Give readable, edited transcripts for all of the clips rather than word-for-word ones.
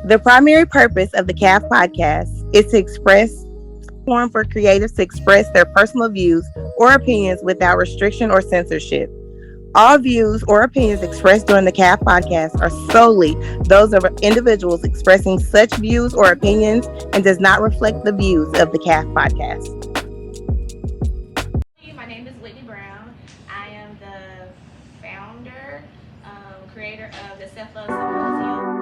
The primary purpose of the CAF podcast is to express platform for creatives to express their personal views or opinions without restriction or censorship. All views or opinions expressed during the CAF podcast are solely those of individuals expressing such views or opinions and does not reflect the views of the CAF podcast. My name is Whitney Brown. I am the founder, creator of the Self Love Symposium.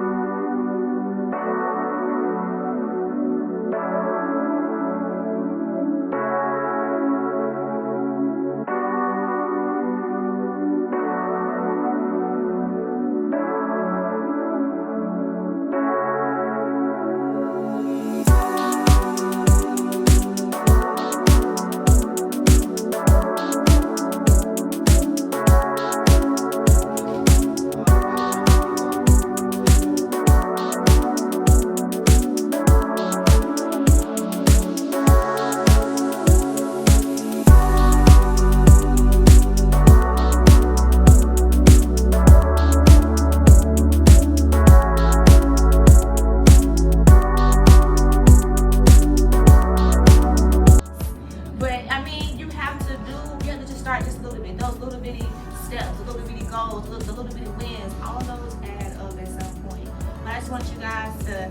Start just a little bit. Those little bitty steps, the little bitty goals, the little bitty wins, all those add up at some point. But I just want you guys to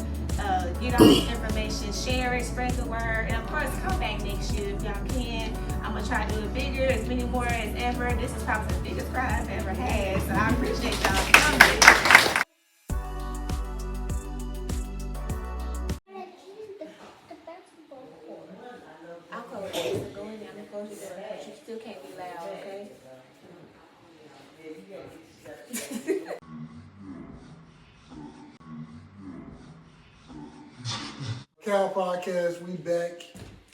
get all this information, share it, spread the word, and of course, come back next year if y'all can. I'm gonna try to do it bigger, as many more as ever. This is probably the biggest crowd I've ever had, so I appreciate y'all coming. I'll close it. So go in there. I'm gonna close your door, but you still can't be loud, okay? Cal Podcast, we back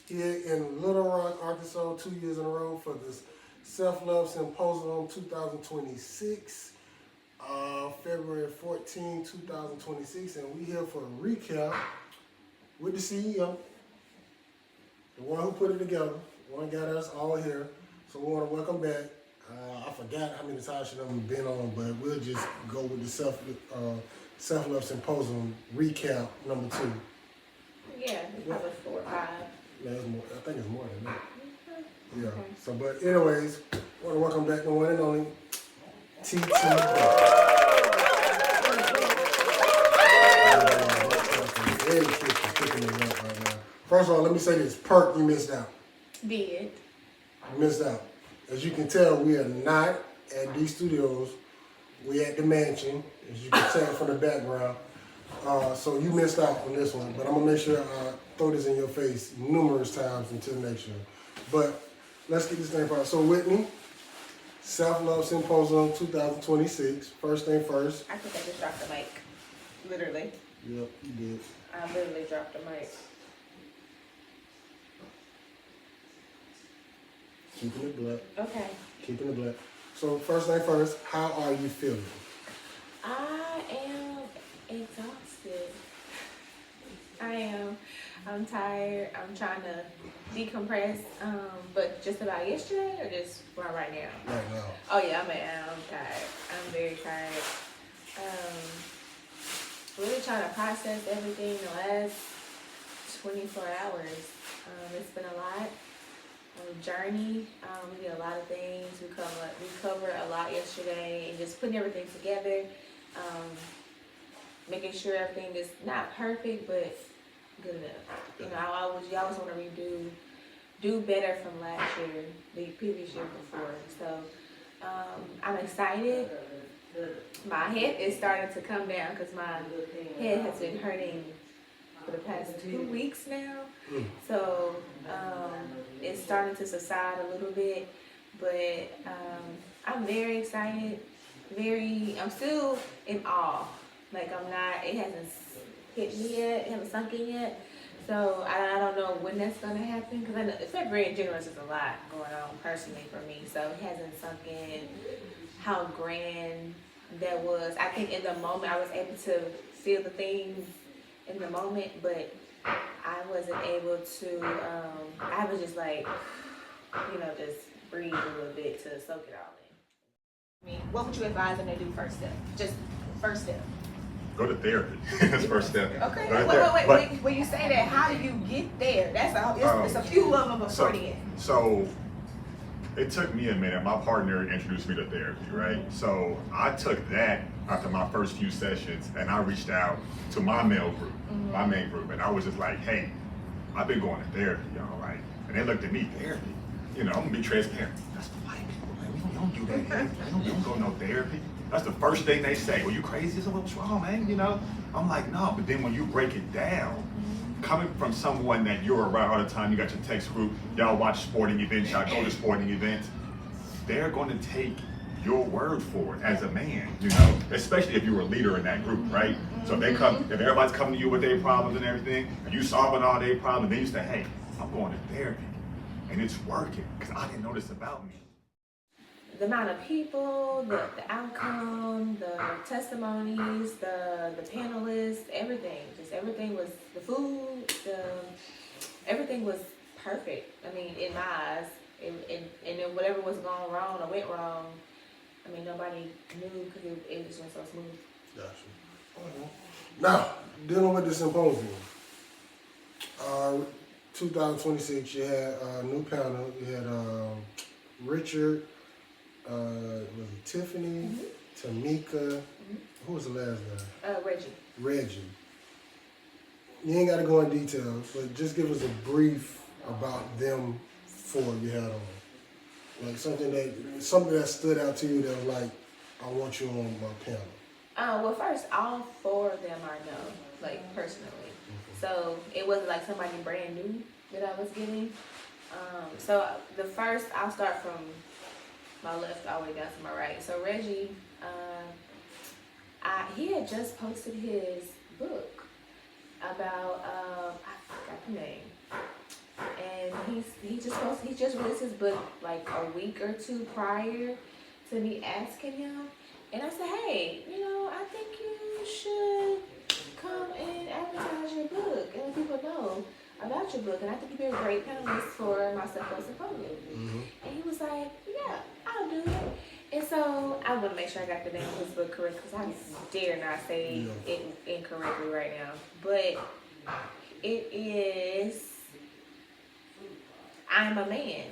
here in Little Rock, Arkansas, 2 years in a row for this Self Love Symposium 2026, February 14, 2026, and we here for a recap with the CEO, the one who put it together, the one who got us all here. So we want to welcome back. I forgot how many times she's been on, but we'll just go with the Self Love Symposium recap number 2. Yeah, probably 4 or 5. Yeah, it's more, I think it's more than that. Yeah. Okay. So, but anyways, I want to welcome back the one and only TT BAE. First of all, let me say this. Perk, you missed out. Did. You missed out. As you can tell, we are not at these studios. We at the mansion, as you can tell from the background. So you missed out on this one, but I'm gonna make sure I throw this in your face numerous times until next year. But let's get this thing started. So Whitney, Self Love Symposium 2026. First thing first. I think I just dropped the mic. Literally. Yep, you did. I literally dropped the mic. Keeping it black. Okay. Keeping it black. So first thing first, how are you feeling? I am exhausted. I am. I'm tired. I'm trying to decompress. But just about yesterday or just right now? Right now. Oh yeah, I'm tired. I'm very tired. Really trying to process everything the last 24 hours. It's been a lot. Journey. We did a lot of things. We covered a lot yesterday, and just putting everything together. Making sure everything is not perfect, but good enough. You know, you always want to do better from last year, the previous year before. So I'm excited. My head is starting to come down because my head has been hurting for the past 2 weeks now. So it's starting to subside a little bit, but I'm very excited. I'm still in awe. Like it hasn't hit me yet, it hasn't sunk in yet. So I don't know when that's gonna happen, because I know February in general is just a lot going on personally for me. So it hasn't sunk in how grand that was. I think in the moment I was able to feel the things in the moment, but I wasn't able to, I was just like, just breathe a little bit to soak it all in. I mean, what would you advise them to do first step? Just first step. go to therapy. That's the first step. Okay. Go to therapy. Wait. When you say that, how do you get there? It's a few of them before the end. So it took me a minute. My partner introduced me to therapy, right? So I took that after my first few sessions, and I reached out to my male group, my main group, and I was just like, hey, I've been going to therapy, y'all, right? And they looked at me, therapy? You know, I'm gonna be transparent. That's for white people, man. We don't do that here. We don't go no therapy. That's the first thing they say. Well, you crazy? What's wrong, man? You know? I'm like, no. But then when you break it down, coming from someone that you're around all the time, you got your text group, y'all watch sporting events, y'all go to sporting events, they're going to take your word for it as a man, you know, especially if you're a leader in that group, right? So if everybody's coming to you with their problems and everything, and you solving all their problems, then you say, hey, I'm going to therapy, and it's working, because I didn't know this about me. The amount of people, the outcome, the testimonies, the panelists, everything. Just everything was, the food, everything was perfect. I mean, in my eyes. And then whatever was going wrong or went wrong, I mean, nobody knew because it just went so smooth. Gotcha. Okay. Now, dealing with the symposium. 2026, you had a new panel. You had Richard, was it Tiffany, Tamika, who was the last guy? Reggie. You ain't got to go in details, but just give us a brief about them four you had on. Like something that stood out to you that was like, I want you on my panel. Well, first, all four of them I know, like personally. So it wasn't like somebody brand new that I was getting. So the first, I'll start from my left all the way down to my right. So Reggie, he had just posted his book about, I forgot the name. And he just released his book like a week or two prior to me asking him. And I said, hey, I think you should come and advertise your book and let people know about your book. And I think you'd be a great panelist for my Self Love Symposium. And he was like, yeah, I'll do it. And so I want to make sure I got the name of his book correct because I dare not say it incorrectly right now. But it is I Am a Man.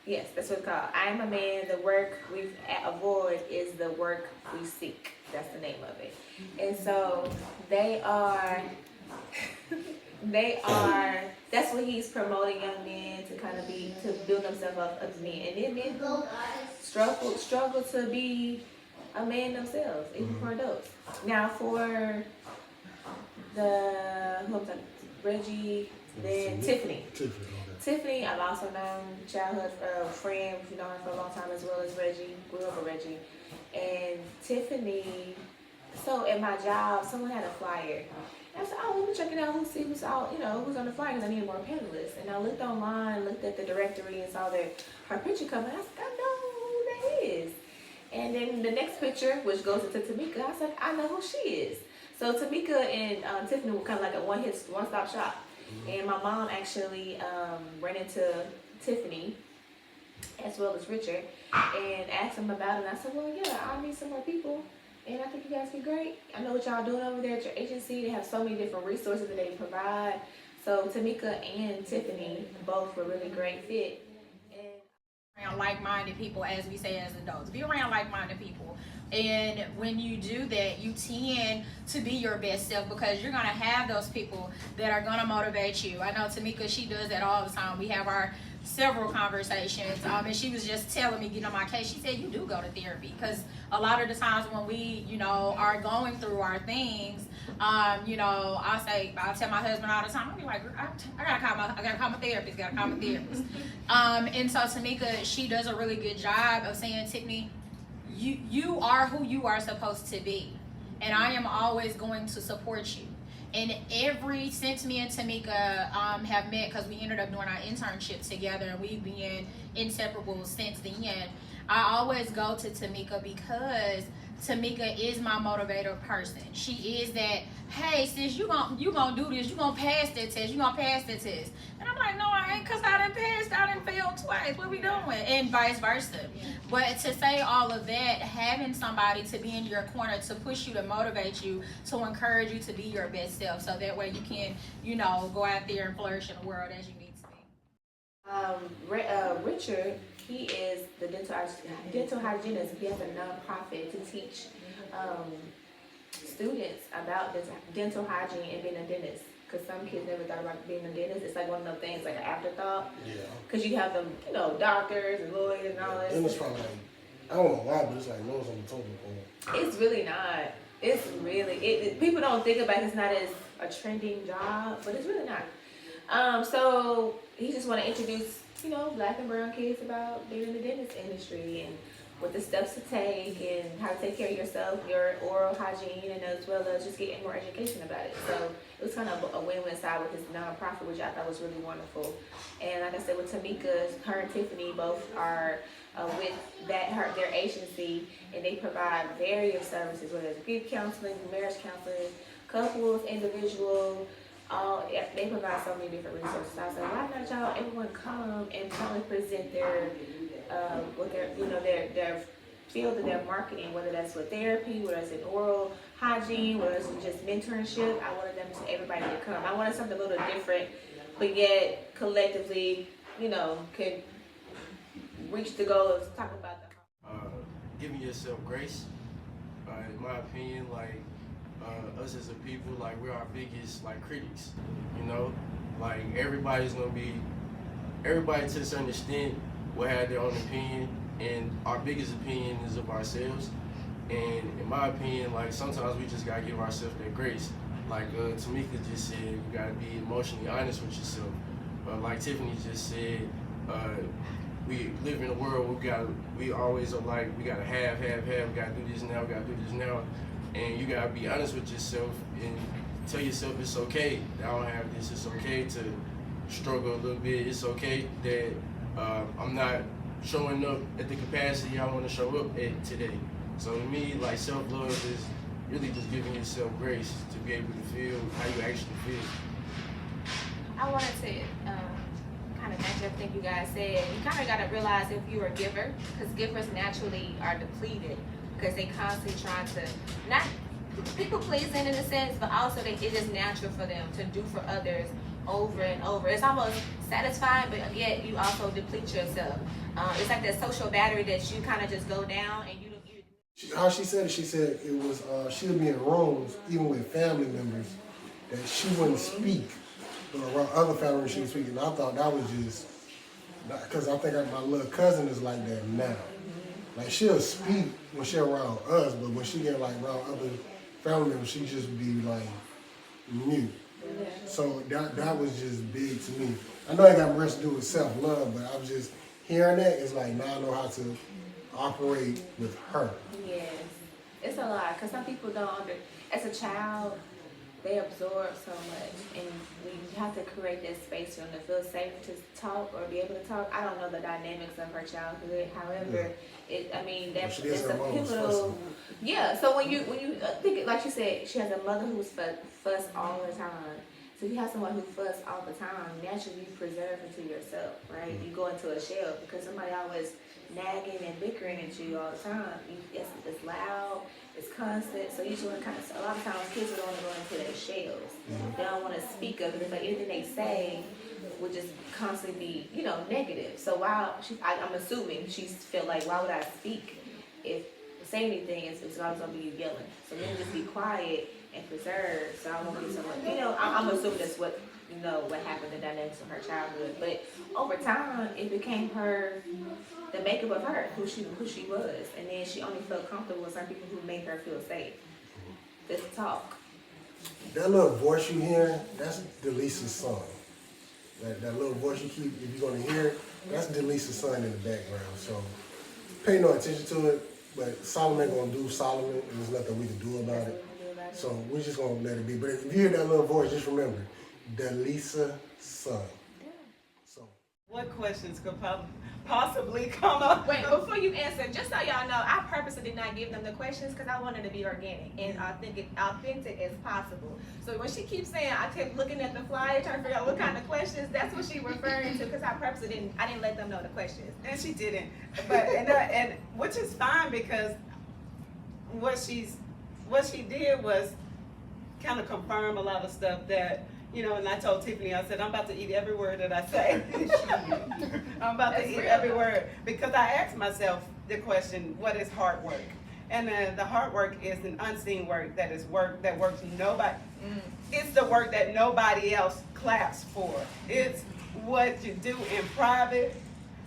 Yes, that's what it's called. I Am a Man. The work we avoid is the work we seek. That's the name of it. And so they are, that's what he's promoting young men to kind of to build themselves up as men. And then men who struggle to be a man themselves, even for adults. Now for Reggie, then Tiffany. Tiffany, I've also known childhood friend. We've known her for a long time as well as Reggie. Grew up with Reggie. And Tiffany, so at my job, someone had a flyer. And I said, oh, let me check it out. Who's on the flyer because I need more panelists. And I looked online, looked at the directory and saw her picture coming. I said, I know who that is. And then the next picture, which goes into Tamika, I said, I know who she is. So Tamika and Tiffany were kind of like a one-stop shop. And my mom actually ran into Tiffany as well as Richard and asked them about it. And I said, well, yeah, I need some more people. And I think you guys be great. I know what y'all doing over there at your agency. They have so many different resources that they provide. So Tamika and Tiffany both were really great fit. Around like-minded people, as we say as adults. Be around like-minded people. And when you do that, you tend to be your best self because you're going to have those people that are going to motivate you. I know Tamika, she does that all the time. We have our several conversations, and she was just telling me, getting on my case, she said, you do go to therapy because a lot of the times when we, are going through our things, I'll tell my husband all the time, I'll be like, I gotta call my therapist, and so Tamika, she does a really good job of saying, Tiffany, you are who you are supposed to be, and I am always going to support you. And since me and Tamika have met, because we ended up doing our internship together, and we've been inseparable since then, I always go to Tamika because Tamika is my motivator person. She is that, hey sis, you gonna do this, you gonna pass that test, you gonna pass that test. And I'm like, no, I ain't, cause I done passed, I done failed twice. What we doing? And vice versa. But to say all of that, having somebody to be in your corner to push you, to motivate you, to encourage you to be your best self, so that way you can, go out there and flourish in the world as you need to be. Richard, he is the dental hygienist. He has a nonprofit to teach students about dental hygiene and being a dentist. Because some kids never thought about being a dentist. It's like one of those things, like an afterthought. Yeah. Because you have them, doctors and lawyers and all that. And it's probably like, I don't know why, but it's like nose on the total point. It's really not. It's really, people don't think about it's not as a trending job, but it's really not. So he just want to introduce, black and brown kids about being in the dentist industry and what the steps to take and how to take care of yourself, your oral hygiene, and as well as just getting more education about it. So it was kind of a win-win side with his nonprofit, which I thought was really wonderful. And like I said, with Tamika, her and Tiffany both are with their agency, and they provide various services, whether it's grief counseling, marriage counseling, couples, individual. They provide so many different resources. I said, why not y'all everyone come and probably present their their field of their marketing, whether that's with therapy, whether it's in oral hygiene, whether it's just mentorship. I wanted everybody to come. I wanted something a little different, but yet collectively, could reach the goal of talking about giving yourself grace. In my opinion, us as a people, we're our biggest critics. Everybody to a certain extent will have their own opinion, and our biggest opinion is of ourselves. And in my opinion, sometimes we just gotta give ourselves that grace. Tamika just said, you gotta be emotionally honest with yourself. Like Tiffany just said, we live in a world where we always are we gotta have, we gotta do this now, and you gotta be honest with yourself and tell yourself it's okay that I don't have this, it's okay to struggle a little bit, it's okay that I'm not showing up at the capacity I wanna show up at today. So to me, self-love is really just giving yourself grace to be able to feel how you actually feel. I wanted to kind of match everything you guys said. You kind of got to realize if you're a giver, because givers naturally are depleted because they constantly trying to, not people pleasing in a sense, but also it is natural for them to do for others over and over. It's almost satisfying, but yet you also deplete yourself. It's like that social battery that you kind of just go down and you don't. How she said it was, she would be in rooms, even with family members, that she wouldn't speak. Around other family members she would speak, and I thought that was just, because I think my little cousin is like that now. She'll speak when she's around us, but when she get around other family members, she just be mute. So that was just big to me. I know it got much to do with self-love, but I was just hearing that, it's now I know how to operate with her. Yes, it's a lot, because some people don't as a child, they absorb so much, and we have to create that space for them to feel safe to talk or be able to talk. I don't know the dynamics of her childhood, however, that's a pivotal. Yeah, so when you think, like you said, she has a mother who was fuss all the time. So if you have someone who fuss all the time, naturally you preserve into yourself, right? You go into a shell because somebody always nagging and bickering at you all the time. It's loud, it's constant. So you should kind of, a lot of times kids don't want to go into their shells. They don't want to speak of it. It's like anything they say would just constantly be, negative. So I'm assuming she felt like, why would I speak if say anything? It's always gonna be you yelling. So let me just be quiet and preserve. So I won't get so much. I'm assuming that's what happened, the dynamics of her childhood. But over time, it became the makeup of her, who she was, and then she only felt comfortable with certain people who made her feel safe. Just talk. That little voice you hear, that's Delisa's son. That little voice you keep, if you're gonna hear it, that's Delisa's son in the background. So pay no attention to it, but Solomon gonna do Solomon, and there's nothing we can do about it. So we're just gonna let it be. But if you hear that little voice, just remember, Delisa's son. What questions could possibly come up? Wait, before you answer, just so y'all know, I purposely did not give them the questions because I wanted to be organic and authentic as possible. So when she keeps saying I kept looking at the flyer trying to figure out what kind of questions, that's what she referring to because I purposely didn't let them know the questions. And she didn't, but and which is fine because what she did was kind of confirm a lot of stuff that, you know, and I told Tiffany, I said, I'm about to eat every word that I say. I'm about to eat every word because I asked myself the question, what is hard work? And the hard work is an unseen work that is work that works nobody. It's the work that nobody else claps for. It's what you do in private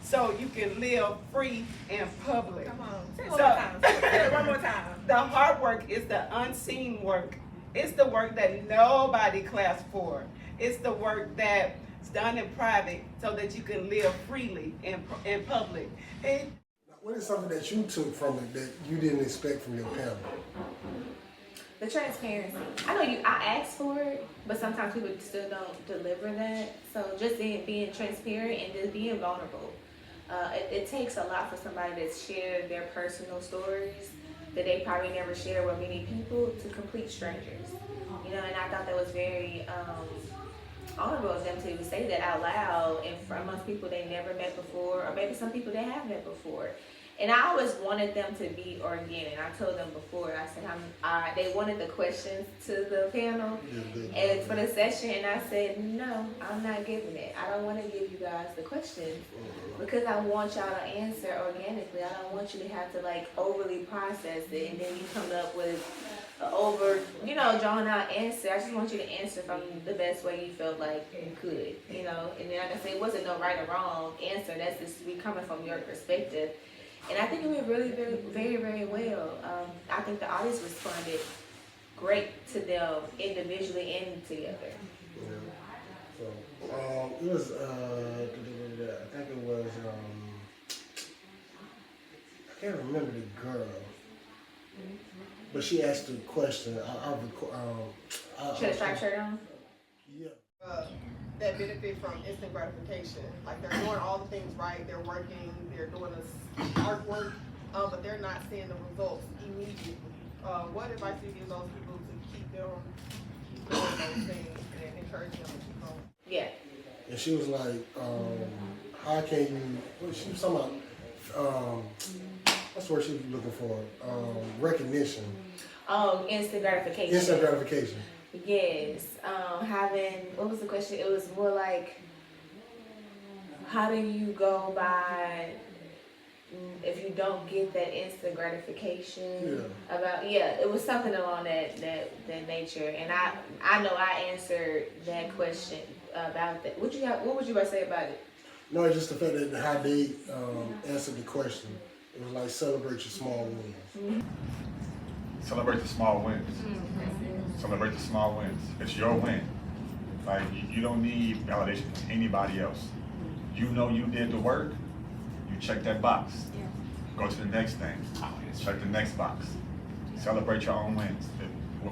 so you can live free in public. Come on, say it one more time. Say it one more time. The hard work is the unseen work. It's the work that nobody claps for. It's the work that's done in private so that you can live freely in public. And What is something that you took from it that you didn't expect from your panel? The transparency. I know I asked for it, but sometimes people still don't deliver that. So just being transparent and just being vulnerable. It takes a lot for somebody that's shared their personal stories that they probably never share with many people to complete strangers. You know, and I thought that was very honorable of them to even say that out loud in front amongst people they never met before, or maybe some people they have met before. And I always wanted them to be organic. I told them before, I said, they wanted the questions to the panel and for the session, and I said, no, I'm not giving it. I don't want to give you guys the questions because I want y'all to answer organically. I don't want you to have to like overly process it and then you come up with an over, drawn out answer. I just want you to answer from the best way you felt like you could, and then like I say, it wasn't no right or wrong answer. That's just we coming from your perspective. And I think it went really, very, very, very well. I think the audience responded great to them individually and together. Yeah. So it was, I think it was, I can't remember the girl, but she asked a question. Should have striped shirt on? Yeah. That benefit from instant gratification. Like they're doing all the things right, they're working, they're doing this artwork, but they're not seeing the results immediately. What advice do you give those people to keep doing those things and encourage them to keep going? Yeah. And she was like, how can you, she was talking about, what's the word she was looking for? Recognition. Oh, instant gratification. Instant gratification. Yes. What was the question? It was more like, how do you go by if you don't get that instant gratification? It was something along that nature. And I know I answered that question about that. What would you guys say about it? No, it's just the fact that how they answered the question. It was like celebrate your small wins. Mm-hmm. Celebrate the small wins. Celebrate the small wins. It's your win. Like you don't need validation from anybody else. You know you did the work. You check that box. Yeah. Go to the next thing. Check the next box. Celebrate your own wins.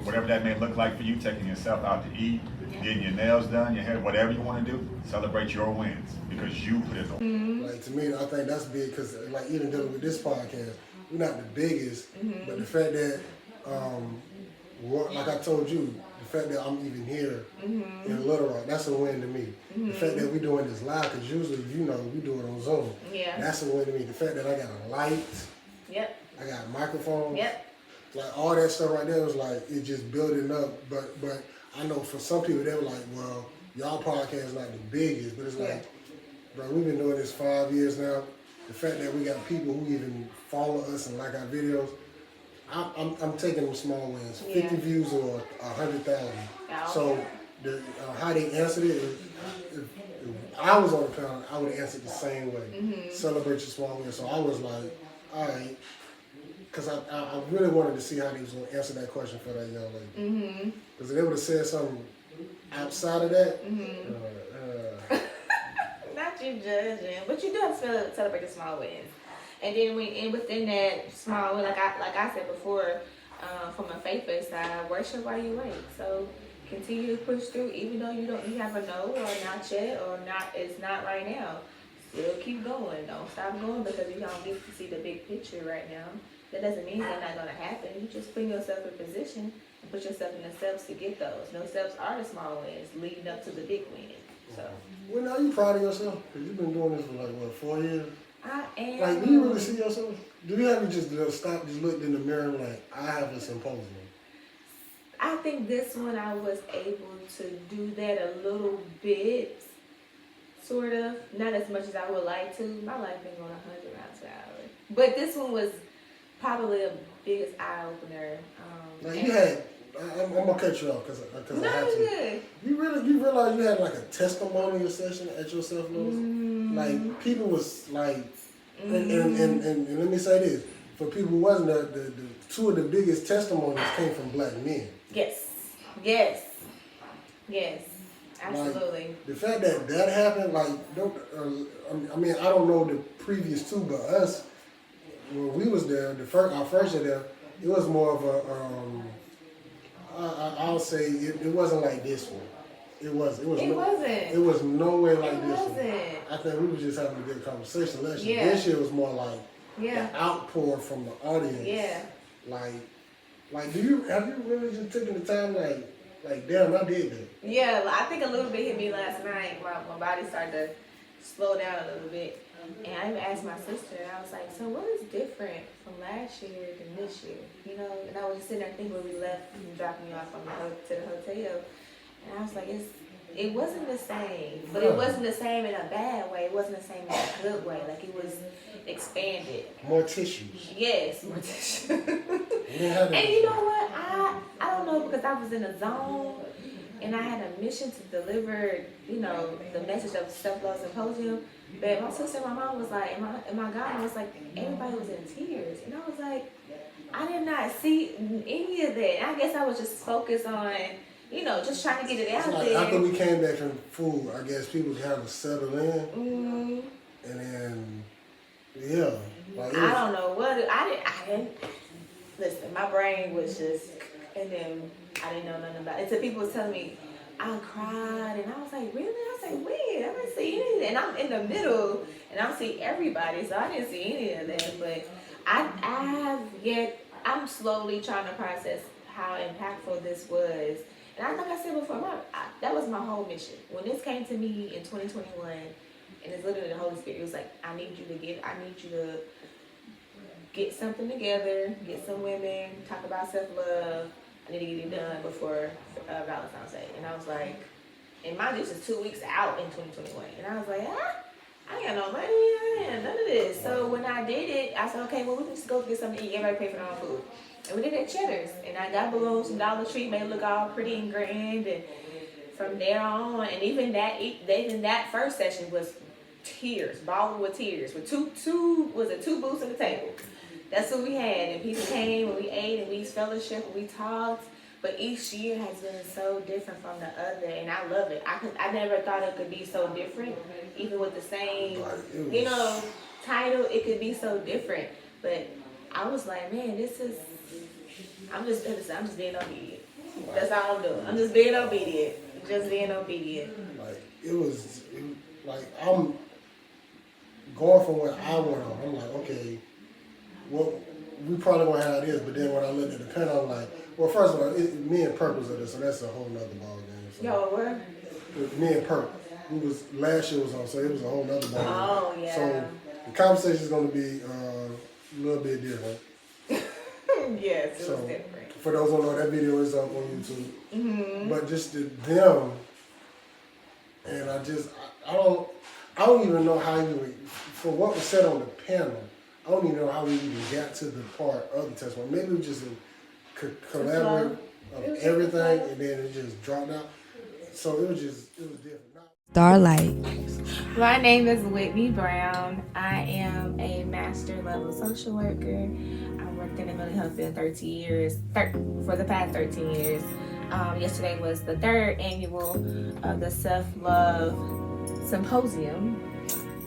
Whatever that may look like for you, taking yourself out to eat, getting your nails done, your hair, whatever you want to do, celebrate your wins because you put it on. Like to me, I think that's big because like even dealing with this podcast, we're not the biggest, but the fact that, like I told you, the fact that I'm even here in Little Rock, that's a win to me. The fact that we're doing this live, because usually, we do it on Zoom. Yeah. That's a win to me. The fact that I got a light, Yep. I got a microphone, Yep. like all that stuff right there was like, it just building up. But I know for some people, they were like, well, y'all podcast is not the biggest, but it's like, bro, we've been doing this 5 years now. The fact that we got people who even follow us and like our videos, I'm taking them small wins. 50 views or 100,000. So how they answered it, if I was on the panel, I would have answered the same way. Celebrate your small wins. So I was like, all right, because I really wanted to see how they was going to answer that question for that young lady. Because if they would have said something outside of that, Not you judging, but you do have to celebrate the small wins. And then within that small win, like I said before, from a faith-based side, worship while you wait. So continue to push through, even though you have a no or not yet or not. It's not right now. still keep going. Don't stop going because you don't get to see the big picture right now. That doesn't mean they're not gonna happen. You just put yourself in position and put yourself in the steps to get those. Those steps are the small wins leading up to the big win. So. When are you proud of yourself? Because you've been doing this for like, what, 4 years? I am. Like, do you really see yourself? Do you ever just stop, just looked in the mirror and like, I have a symposium? I think this one I was able to do that a little bit, sort of. Not as much as I would like to. My life been going 100 miles per hour. But this one was probably the biggest eye opener. Like you had, I'm gonna cut you off because I have to. Good. You realize you had like a testimonial session at your Self Love? Like people was like, and let me say this, for people who wasn't there, the two of the biggest testimonies came from black men. Yes, absolutely. Like, the fact that happened, like, I mean, I don't know the previous two, but us, when we was there, our first year there, it was more of a, I'll say it wasn't like this one. It wasn't. It was no way like this one. I think we were just having a good conversation last year. This year was more like the outpour from the audience. Yeah. Like, have you really just taken the time, like, damn, I did that? Yeah, I think a little bit hit me last night. My body started to slow down a little bit. And I even asked my sister, I was like, so what is different from last year than this year? You know, and I was just sitting there thinking when we left and dropped me off to the hotel. And I was like, it wasn't the same. But it wasn't the same in a bad way. It wasn't the same in a good way. Like, it was expanded. More tissues. Yes, more tissues. And you know what? I don't know, because I was in a zone and I had a mission to deliver, you know, the message of Self Love Symposium. But my sister and my mom was like, and my God was like, everybody was in tears. And I was like, I did not see any of that. And I guess I was just focused on, you know, just trying to get it out like there. after we came back from food, I guess people had to settle in. Mm-hmm. And then, yeah. Like I don't know what, I didn't, listen, my brain was just, and then I didn't know nothing about it. Until people was telling me, I cried, and I was like, really? I was like, wait, I didn't see anything. And I'm in the middle, and I see everybody, so I didn't see any of that. But I'm slowly trying to process how impactful this was. And like I said before, that was my whole mission. When this came to me in 2021, and it's literally the Holy Spirit, it was like, I need you to get something together, get some women, talk about self-love. I need to get it done before Valentine's Day. And I was like, and mind you, this is 2 weeks out in 2021. And I was like, I ain't got no money, I ain't none of this. So when I did it, I said, okay, well, we can just go get something to eat. Everybody pay for their own food. And we did it at Cheddar's. And I got balloons from Dollar Tree, made it look all pretty and grand. And from there on, and even that first session was tears, bawling with tears, with two booths at the table. That's what we had, and people came and we ate and we fellowship and we talked. But each year has been so different from the other, and I love it. I never thought it could be so different, even with the same, you know, title. It could be so different. But I was like, man, I'm just being obedient. That's all I'm doing. I'm just being obedient. Like I'm going from where I went on. I'm like, okay. Well, we probably gonna have this, but then when I looked at the pen, I'm like, well, first of all, me and Purpose are this, so that's a whole nother ball game. So, yo, what? Me and Purpose, last year was on, so it was a whole nother ball game. Oh yeah. So the conversation is gonna be a little bit different. Yes, it was different. For those who don't know, that video is up on YouTube. Mm-hmm. But just them, and I don't even know how for what was said on the panel. I don't even know how we even got to the part of the testimony. Maybe it was just a collaborative of everything, and then it just dropped out. So it was different. Starlight. My name is Whitney Brown. I am a master level social worker. I worked in the mental health field for the past 13 years. Yesterday was the third annual of the Self Love Symposium.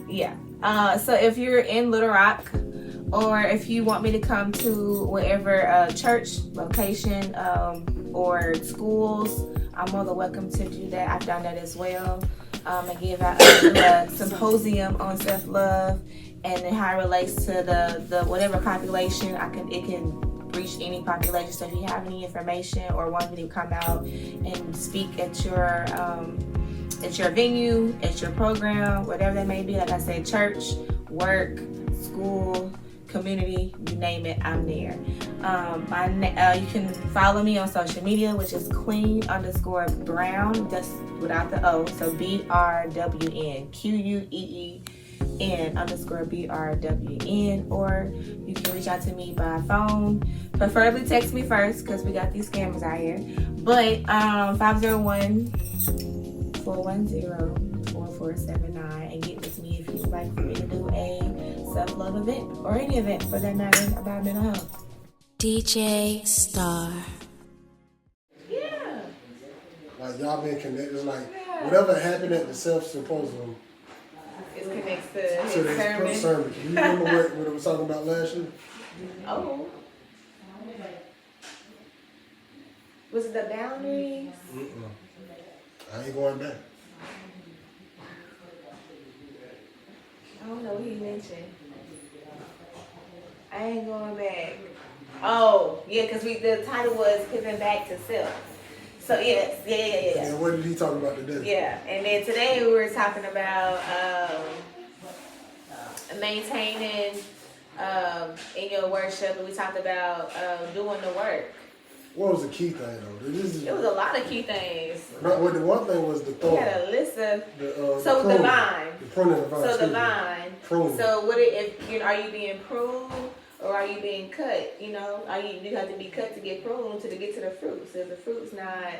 Yeah. So if you're in Little Rock, or if you want me to come to whatever church location or schools, I'm more than welcome to do that. I've done that as well. and give out a symposium on self-love and then how it relates to the whatever population. It can reach any population. So if you have any information or want me to come out and speak at your venue, at your program, whatever that may be, like I said, church, work, school, community, you name it, I'm there. You can follow me on social media, which is Queen_Brown, just without the O. So BRWN, QUEEN_BRWN, or you can reach out to me by phone. Preferably text me first, because we got these scammers out here. But 501-410-4479, and get with me if you'd like for me to do a self-love event, or any event for that matter about mental health. DJ Star. Yeah. Like y'all been connected, like whatever happened at the Self Symposium It's connected to to his the sermon. sermon. You remember what it was talking about last year? Oh. Was it the boundaries? I ain't going back. I don't know what he mentioned. I ain't going back. Oh, yeah, because the title was Giving Back to Self. So, yes, yeah. And what did he talk about today? Yeah, and then today we were talking about maintaining in your worship, and we talked about doing the work. What was the key thing though? It was a lot of key things. The one thing was the We thorn. had a list of The the vine. The pruning of the vine. So the excuse me. vine. Pruning. So are you being pruned or are you being cut? You know, you have to be cut to get pruned to get to the fruit. So if the fruit's not,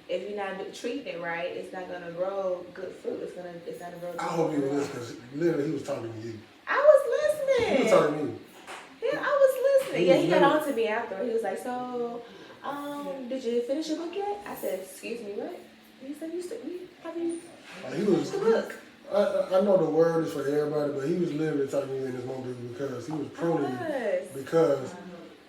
if you're not treating it right, it's not gonna grow good fruit. It's gonna grow. I hope he was listening because literally he was talking to you. I was listening. He was talking to me. Yeah, I was listening. He He got was on to me after. He was like, "So, did you finish your book yet?" I said, "Excuse me, what?" He said, "Have you Like, he was. finished the book?" I know the word is for everybody, but he was literally talking to you in this moment because he was pruning you. Because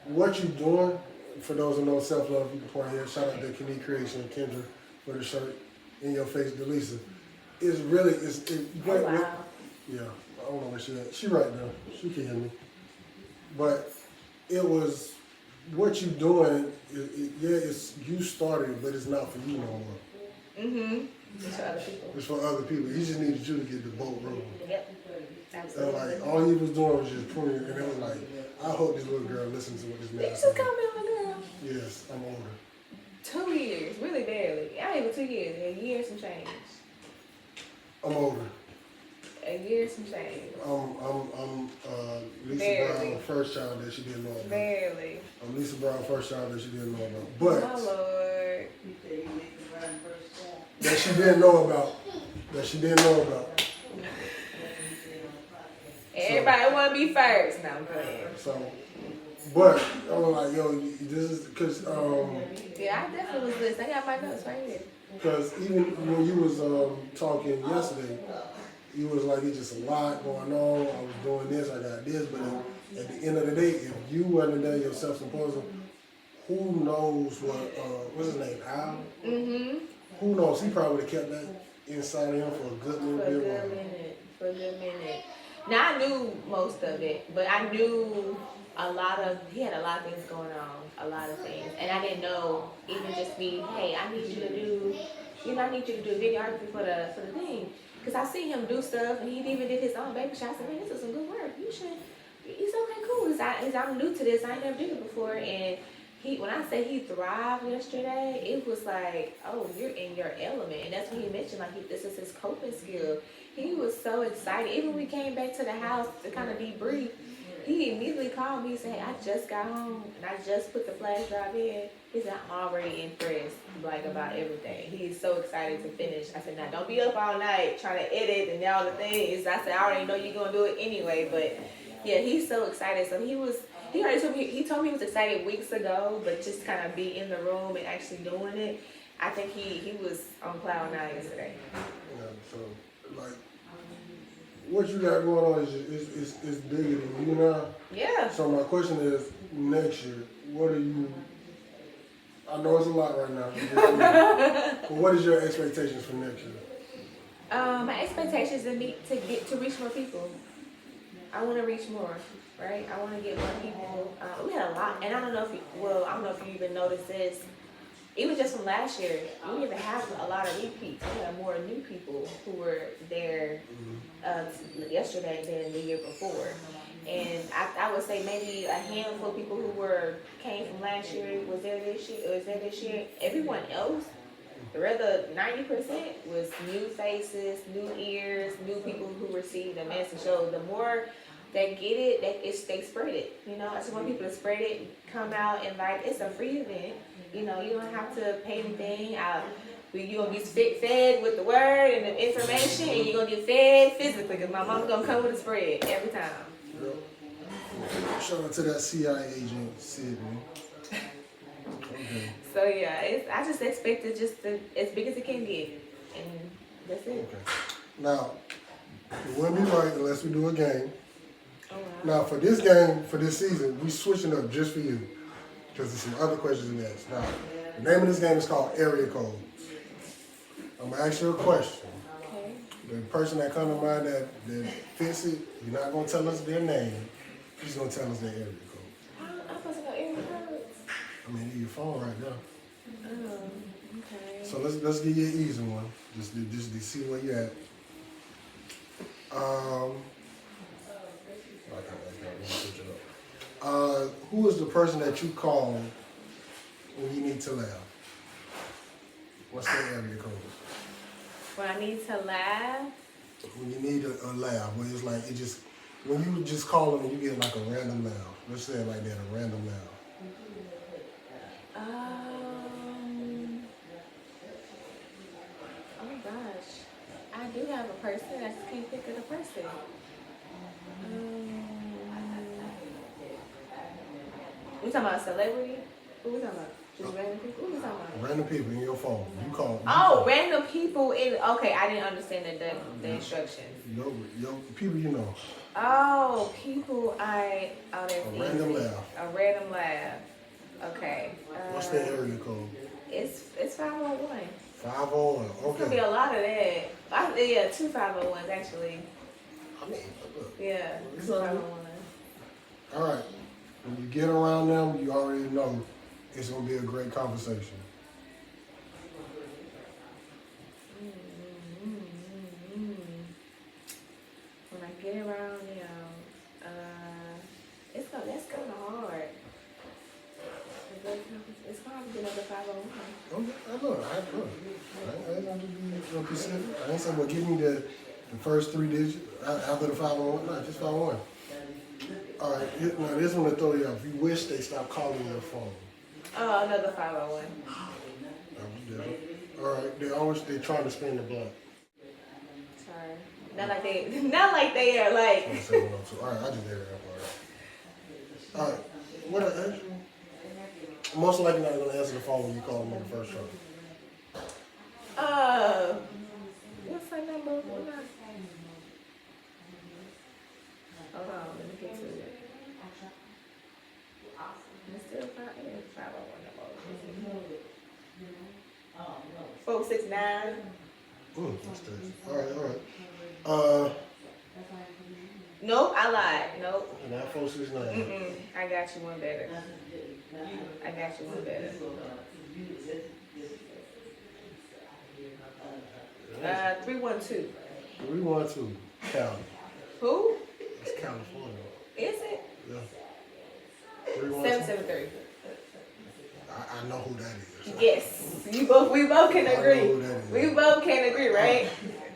what you're doing, for those who know self-love, you can point here, shout out to Kenny Creation, Kendra, for the shirt, in your face, Delisa. It's really, Oh, wow. Yeah, I don't know where she at. She right there. She can hear me. But it was, what you doing, it's you started, but it's not for you no more. Mm-hmm. It's for other people. It's for other people. He just needed you to get the boat rolling. Yep. Absolutely. And like, all he was doing was just pruning, and it was like, I hope this little girl listens to what this man Did you said. just call me a girl? Yes, I'm older. 2 years, really barely. I ain't even 2 years. A year some change. I'm older. A year some change. I'm Lisa Barely. Brown, first child that she didn't know about. Barely. I'm Lisa Brown, first child that she didn't know about. Oh But Lord. that she didn't know about. That she didn't know about. Everybody want to be first. No, I'm playing. So, but I was like, yo, this is because Yeah, I definitely was listening. I got my notes right here. because even when you was talking yesterday, you was like, it's just a lot going on. I was doing this, I got this, but at the end of the day, if you wasn't done your self symposium, who knows what's his name, Al? Mm-hmm. Who knows? He probably would have kept that inside of him for a good little For a bit good longer. minute. For a good minute. Now I knew most of it, but I knew he had a lot of things going on, a lot of things. And I didn't know, even just me, hey, I need you to do videography for the thing. Because I see him do stuff, and he even did his own baby shower. I said, man, this is some good work. He's okay, cool. I'm new to this. I ain't never did it before. And when I say he thrived yesterday, it was like, oh, you're in your element. And that's what he mentioned, like this is his coping skill. He was so excited. Even when we came back to the house to kind of debrief, he immediately called me and said, I just got home and I just put the flash drive in. He said, I'm already impressed, like, about everything. He's so excited to finish. I said, now don't be up all night trying to edit and all the things. I said, I already know you're gonna do it anyway, but yeah, he's so excited. So he already told me he was excited weeks ago, but just kind of be in the room and actually doing it. I think he was on cloud nine yesterday. Yeah, so like what you got going on is bigger than you now. Yeah. So my question is, next year, what are you? I know it's a lot right now, but what is your expectations for next year? My expectations is me to reach more people. I want to reach more, right? I want to get more people. We had a lot, and I don't know if you even noticed this. Even just from last year, we didn't even have a lot of repeats. We had more new people who were there yesterday than the year before. And I would say maybe a handful of people who came from last year was there this year. Everyone else, the other 90% was new faces, new ears, new people who received the message. So the more they get it, they spread it. I just want people to spread it, come out, invite. It's a free event. You don't have to pay anything. You're going to get fed with the word and the information, and you're going to get fed physically, because my mom's going to come with a spread every time. Yep. Shout out to that CIA agent, Sydney. Okay. So yeah, I just expect it just as big as it can get, and that's it. Okay. Now, it wouldn't be right unless we do a game. Oh, wow. Now, for this game, for this season, we switching up just for you, because there's some other questions we asked. Now, the name of this game is called Area Code. I'm gonna ask you a question. Okay. The person that comes to mind that fits it, you're not gonna tell us their name. You're just gonna tell us their area code. I'm supposed to know area codes. I mean, in your phone right now. Oh, okay. So let's give you an easy one. Just to see where you're at. Who is the person that you call when you need to laugh? What's their area code? When I need to laugh. When you need a laugh, when it's like when you just call them and you get like a random laugh. Let's say it like that, a random laugh. Oh gosh, I do have a person. I just can't think of the person. We talking about a celebrity? Who we talking about? Just random people? Who we talking about? Random people in your phone. You call. Random people in. Okay, I didn't understand the instructions. Your people you know. Oh, people that's A random laugh. A random laugh. Okay. What's their area code? It's 501. 501. It's gonna be Okay. a lot of that. Two 501s actually. I mean, look. Yeah, It's two all right. 501. All right. When you get around them, you already know it's gonna be a great conversation. When I get around them, that's kind of hard. It's hard to get over 501. Okay, I know. I ain't gonna be real specific. I ain't saying, well, give me the first three digits after the 501. No, just 501. All right, now this one to throw you off. You wish they stopped calling your phone. Oh, another 501. All right, they're trying to spin the block. Sorry. Not like they are like. 702. All right, I just did it. All right, what I ask you? Most likely not gonna answer the phone when you call them on the first try. What's her number? Hold on, let me get to it. It's still 501 number. 469. That's tasty. All right. Nope, I lied. Nope. Not 469. I got you one better. 312. 312. Cali. Who? It's California. Is it? Yeah. 312. 773. I know who that is. Yes. We both can I know agree. who that is. We both can agree, right?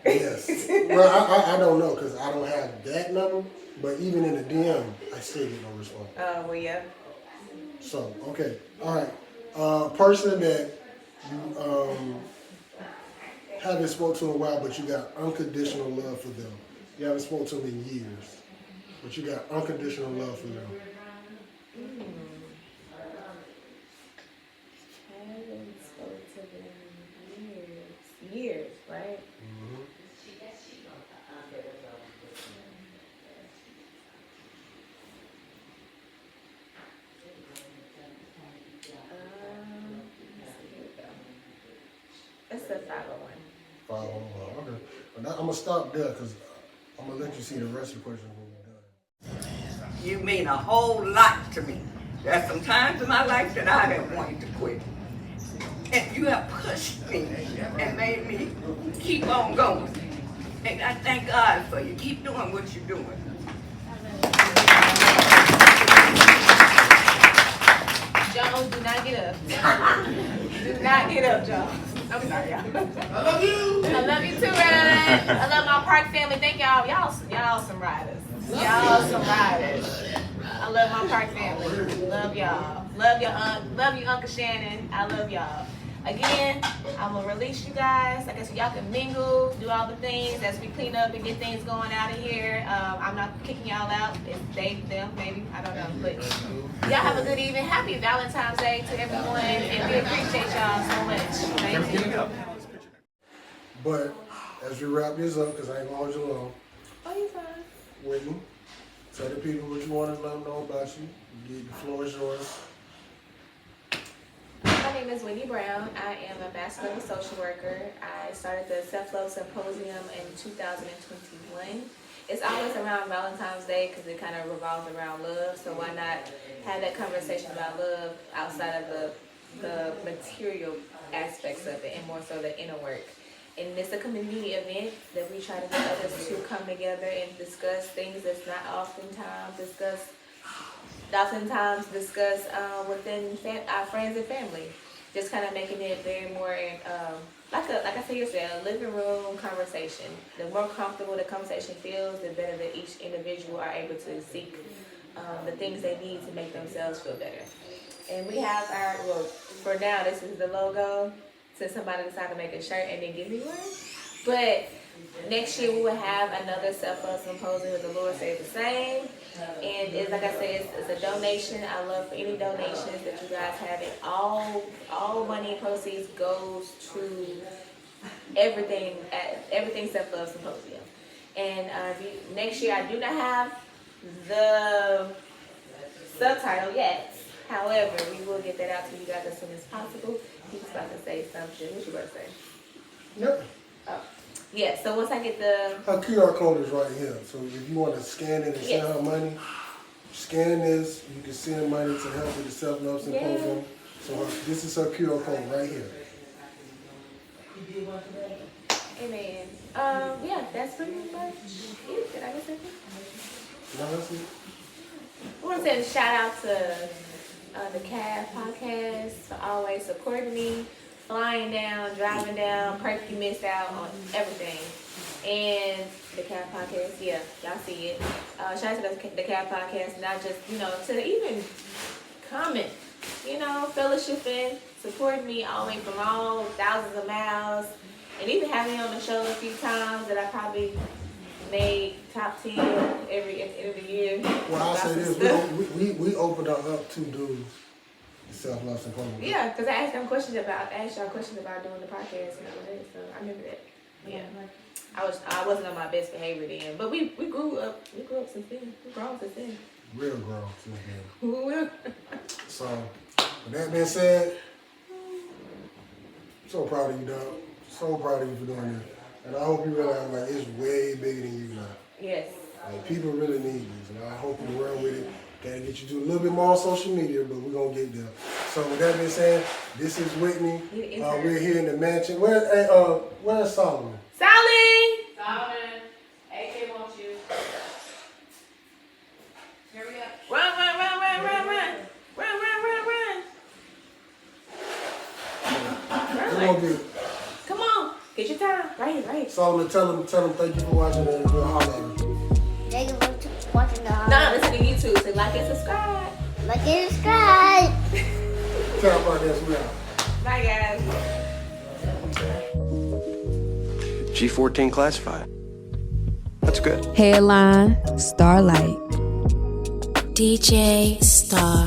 Yes. Well, I don't know because I don't have that number, but even in the DM, I still get no response. Oh, well, yeah. So, okay. All right. Person that you haven't spoken to in a while, but you got unconditional love for them. You haven't spoken to them in years, but you got unconditional love for them. Haven't spoken to them in years, right? It's a 501. 5 on 1. Okay. But I'm gonna stop there because I'm gonna let you see the rest of the questions when we're done. You mean a whole lot to me. There's some times in my life that I have wanted to quit. And you have pushed me and made me keep on going. And I thank God for you. Keep doing what you're doing. Jones, do not get up. Do not get up, Jones. I'm sorry, y'all. I love you. I love you too, Red. I love my park family. Thank y'all. Y'all some riders. Y'all some riders. I love my park family. Love y'all. Love your aunt. Love you, Uncle Shannon. I love y'all. Again, I'm gonna release you guys. Like I said, y'all can mingle, do all the things as we clean up and get things going out of here. I'm not kicking y'all out. It's they, them, maybe. I don't know. But y'all have a good evening. Happy Valentine's Day to everyone, and we appreciate y'all so much. Thank you. But as we wrap this up, because I ain't gonna hold you long, Oh, you fine. Whitney, tell the people what you want to let them know about you. The floor is yours. My name is Whitney Brown. I am a Bachelor of Social Worker. I started the Self Love Symposium in 2021. It's always around Valentine's Day because it kind of revolves around love. So why not have that conversation about love outside of the material aspects of it and more so the inner work. And it's a community event that we try to get others to come together and discuss things that's not oftentimes discussed within our friends and family. Just kind of making it very more, like I said yesterday, a living room conversation. The more comfortable the conversation feels, the better that each individual are able to seek the things they need to make themselves feel better. And we have for now, this is the logo, since somebody decided to make a shirt and then give me one. But next year we will have another Self Love Symposium with the Lord Says the Same. And it's, like I said, it's a donation. I love for any donations that you guys have. It all money and proceeds goes to everything Self Love Symposium. And next year I do not have the subtitle yet. However, we will get that out to you guys as soon as possible. He was about to say something. What you about to say? Yep. Oh. Yeah, so once I get the... Her QR code is right here. So if you want to scan it and send her money, scan this. You can send money to help with the Self Love Symposium. So this is her QR code right here. Amen. Yeah, that's pretty much it. Did I miss anything? No, that's it. I want to say a shout out to the CAF podcast for always supporting me. Flying down, driving down, Perky missed out on everything. And the CAP podcast, yeah, y'all see it. Shout out to the CAP podcast, not just, to even comment, fellowshipping, supporting me all the way from all thousands of miles, and even having me on the show a few times that I probably made top 10 every end of the year. Well, I'll say this, we opened up 2 dudes. Self Love Symposium. Yeah, because I asked y'all questions about doing the podcast and all that, so I remember that. Yeah, I wasn't on my best behavior then, but we grew up since then. We grown since then. Real grown since then. Well. So, with that being said, I'm so proud of you, dog. So proud of you for doing this, and I hope you realize it's way bigger than you now. Yes. People really need this, and I hope you run with it. Gotta get you to a little bit more on social media, but we're gonna get there. So with that being said, this is Whitney. We're here in the mansion. Where's Solomon? Solomon, AK wants you. Hurry up. Run. Come on, get your time. Right. Solomon, tell him thank you for watching and we'll holler at him. Thank you for watching the No, listen to YouTube. So like and subscribe. Tell our podcast we out. Bye, guys. G14 classified. That's good. Headline, Starlight. DJ Star.